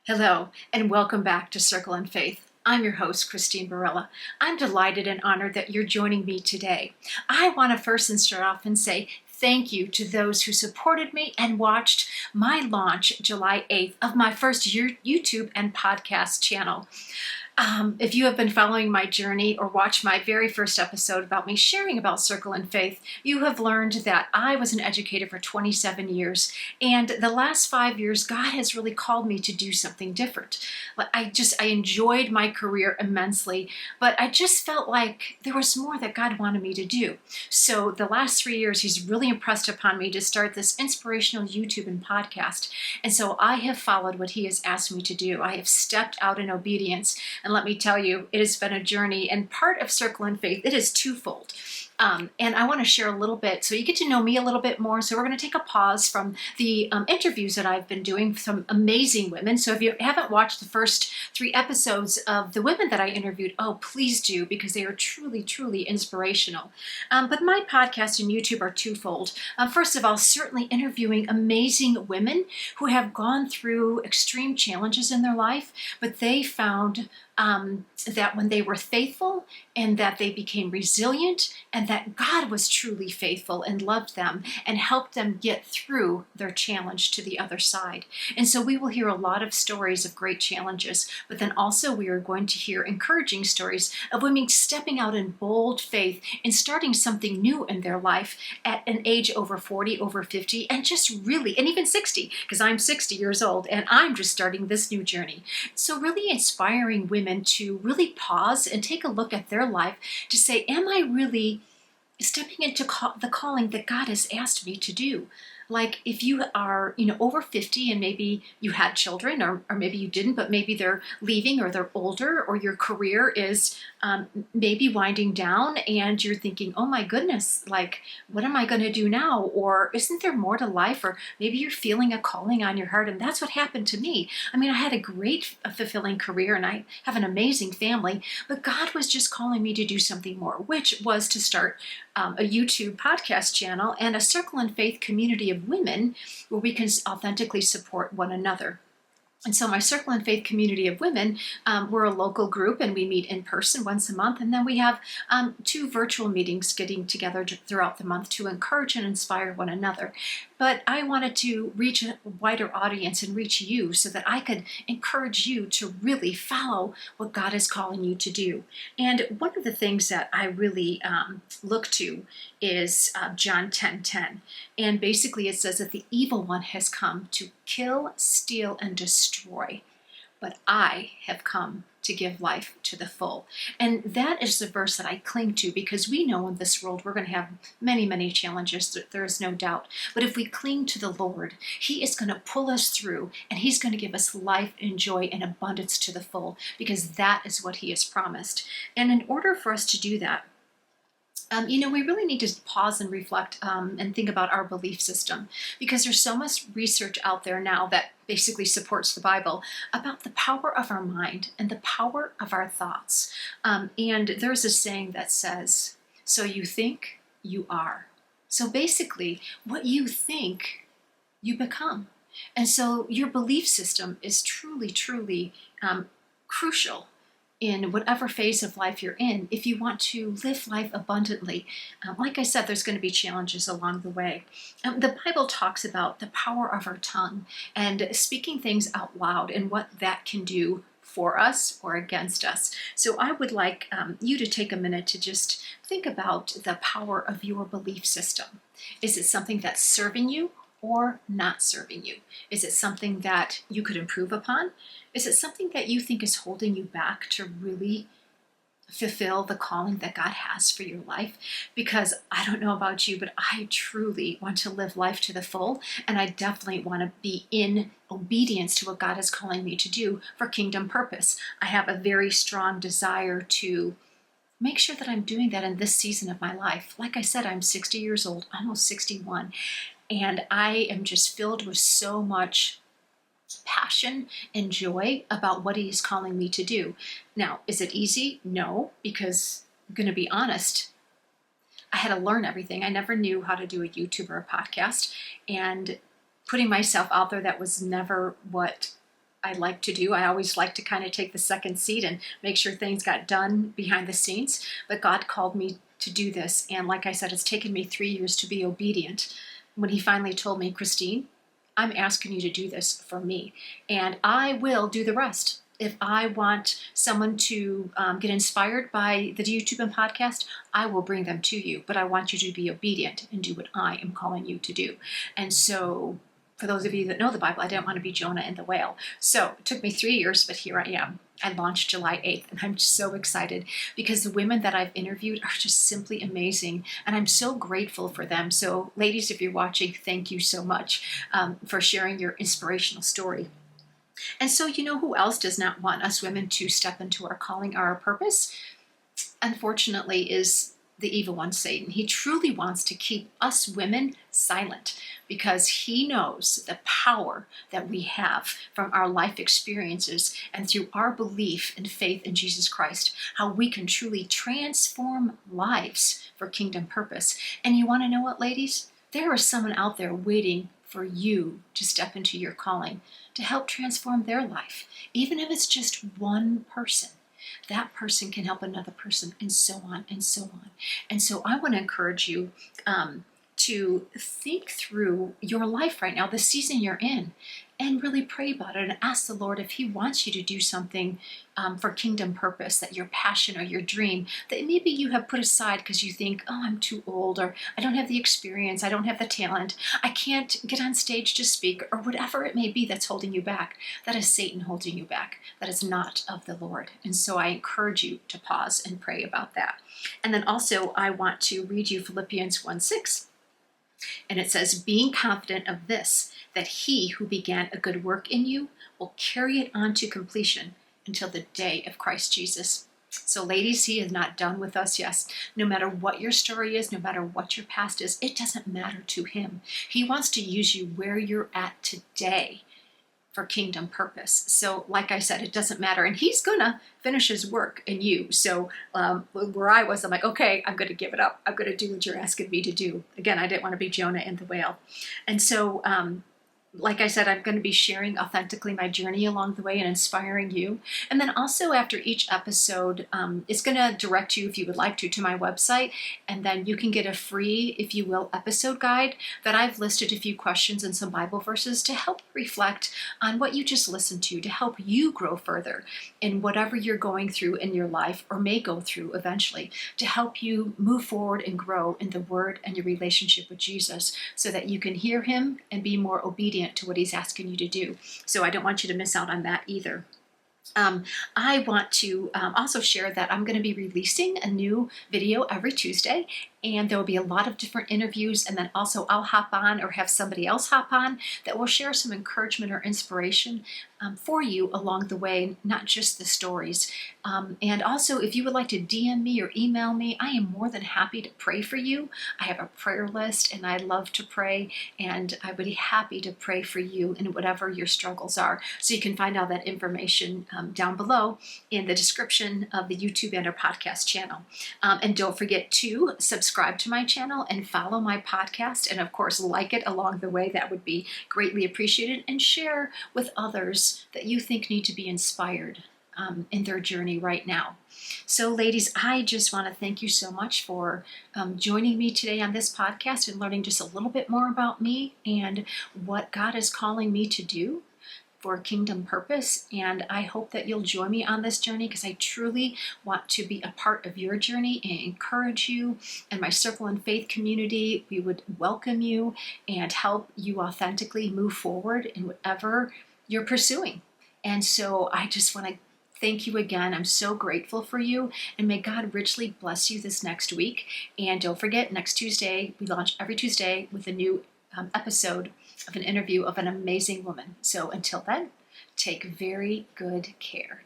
Hello, and welcome back to Circle and Faith. I'm your host, Christine Barella. I'm delighted and honored that you're joining me today. I want to first start off and say thank you to those who supported me and watched my launch July 8th of my first YouTube and podcast channel. If you have been following my journey or watched my very first episode about me sharing about Circle and Faith, you have learned that I was an educator for 27 years. And the last 5 years, God has really called me to do something different. I enjoyed my career immensely, but I just felt like there was more that God wanted me to do. So the last 3 years, He's really impressed upon me to start this inspirational YouTube and podcast. And so I have followed what He has asked me to do. I have stepped out in obedience. And let me tell you, it has been a journey, and part of Circle and Faith, it is twofold. And I want to share a little bit so you get to know me a little bit more. So we're going to take a pause from the interviews that I've been doing with some amazing women. So if you haven't watched the first 3 episodes of the women that I interviewed, oh, please do, because they are truly, truly inspirational. But my podcast and YouTube are twofold. First of all, certainly interviewing amazing women who have gone through extreme challenges in their life, but they found that when they were faithful and that they became resilient and that God was truly faithful and loved them and helped them get through their challenge to the other side. And so we will hear a lot of stories of great challenges, but then also we are going to hear encouraging stories of women stepping out in bold faith and starting something new in their life at an age over 40, over 50, and just really, and even 60, because I'm 60 years old and I'm just starting this new journey. So really inspiring women to really pause and take a look at their life to say, am I really stepping into the calling that God has asked me to do? Like if you are, over 50 and maybe you had children or maybe you didn't, but maybe they're leaving or they're older or your career is maybe winding down and you're thinking, oh my goodness, like what am I going to do now? Or isn't there more to life? Or maybe you're feeling a calling on your heart. And that's what happened to me. I mean, I had a great fulfilling career and I have an amazing family, but God was just calling me to do something more, which was to start a YouTube podcast channel and a Circle and Faith community of women where we can authentically support one another. And so my Circle and Faith community of women, we're a local group and we meet in person once a month. And then we have 2 virtual meetings getting together throughout the month to encourage and inspire one another. But I wanted to reach a wider audience and reach you so that I could encourage you to really follow what God is calling you to do. And one of the things that I really look to is John 10:10. And basically it says that the evil one has come to kill, steal, and destroy. But I have come to give life to the full. And that is the verse that I cling to because we know in this world we're going to have many, many challenges. There is no doubt. But if we cling to the Lord, He is going to pull us through and He's going to give us life and joy and abundance to the full because that is what He has promised. And in order for us to do that, we really need to pause and reflect and think about our belief system because there's so much research out there now that basically supports the Bible about the power of our mind and the power of our thoughts. And there's a saying that says, so you think, you are. So basically, what you think, you become. And so your belief system is truly, truly crucial in whatever phase of life you're in, if you want to live life abundantly. Like I said, there's going to be challenges along the way. The Bible talks about the power of our tongue and speaking things out loud and what that can do for us or against us. So I would like you to take a minute to just think about the power of your belief system. Is it something that's serving you or not serving you? Is it something that you could improve upon? Is it something that you think is holding you back to really fulfill the calling that God has for your life? Because I don't know about you, but I truly want to live life to the full, and I definitely want to be in obedience to what God is calling me to do for kingdom purpose. I have a very strong desire to make sure that I'm doing that in this season of my life. Like I said, I'm 60 years old, almost 61, and I am just filled with so much passion and joy about what He's calling me to do. Now, is it easy? No, because I'm going to be honest, I had to learn everything. I never knew how to do a YouTube or a podcast, and putting myself out there, that was never what I like to do. I always like to kind of take the second seat and make sure things got done behind the scenes. But God called me to do this. And like I said, it's taken me 3 years to be obedient. When he finally told me, Christine, I'm asking you to do this for me, and I will do the rest. If I want someone to get inspired by the YouTube and podcast, I will bring them to you. But I want you to be obedient and do what I am calling you to do. And so, for those of you that know the Bible, I didn't want to be Jonah and the whale. So it took me 3 years, but here I am. I launched July 8th, and I'm so excited because the women that I've interviewed are just simply amazing, and I'm so grateful for them. So ladies, if you're watching, thank you so much for sharing your inspirational story. And so, you know who else does not want us women to step into our calling, our purpose? Unfortunately, is the evil one, Satan. He truly wants to keep us women silent because he knows the power that we have from our life experiences and through our belief and faith in Jesus Christ, how we can truly transform lives for kingdom purpose. And you want to know what, ladies? There is someone out there waiting for you to step into your calling, to help transform their life. Even if it's just one person, that person can help another person, and so on and so on. And so I want to encourage you to think through your life right now, the season you're in, and really pray about it and ask the Lord if he wants you to do something for kingdom purpose, that your passion or your dream that maybe you have put aside because you think, oh, I'm too old, or I don't have the experience, I don't have the talent, I can't get on stage to speak, or whatever it may be that's holding you back. That is Satan holding you back. That is not of the Lord. And so I encourage you to pause and pray about that. And then also I want to read you Philippians 1:6. And it says, being confident of this, that he who began a good work in you will carry it on to completion until the day of Christ Jesus. So ladies, he is not done with us. Yes, no matter what your story is, no matter what your past is, it doesn't matter to him. He wants to use you where you're at today for kingdom purpose. So like I said, it doesn't matter. And he's going to finish his work in you. So where I was, I'm like, okay, I'm going to give it up. I'm going to do what you're asking me to do. Again, I didn't want to be Jonah and the whale. And so like I said, I'm going to be sharing authentically my journey along the way and inspiring you. And then also after each episode, it's going to direct you, if you would like to my website. And then you can get a free, if you will, episode guide that I've listed a few questions and some Bible verses to help reflect on what you just listened to help you grow further in whatever you're going through in your life or may go through eventually, to help you move forward and grow in the Word and your relationship with Jesus so that you can hear him and be more obedient to what he's asking you to do. So I don't want you to miss out on that either. I want to also share that I'm going to be releasing a new video every Tuesday, and there will be a lot of different interviews, and then also I'll hop on or have somebody else hop on that will share some encouragement or inspiration for you along the way, not just the stories. And also, if you would like to DM me or email me, I am more than happy to pray for you. I have a prayer list, and I love to pray, and I would be happy to pray for you in whatever your struggles are. So you can find all that information down below in the description of the YouTube and our podcast channel. And don't forget to subscribe to my channel and follow my podcast, and of course like it along the way. That would be greatly appreciated, and share with others that you think need to be inspired in their journey right now. So ladies, I just want to thank you so much for joining me today on this podcast and learning just a little bit more about me and what God is calling me to do for kingdom purpose. And I hope that you'll join me on this journey, because I truly want to be a part of your journey and encourage you. And my Circle and Faith community, we would welcome you and help you authentically move forward in whatever you're pursuing. And so I just want to thank you again. I'm so grateful for you, and may God richly bless you this next week. And don't forget, next Tuesday, we launch every Tuesday with a new episode of an interview of an amazing woman. So until then, take very good care.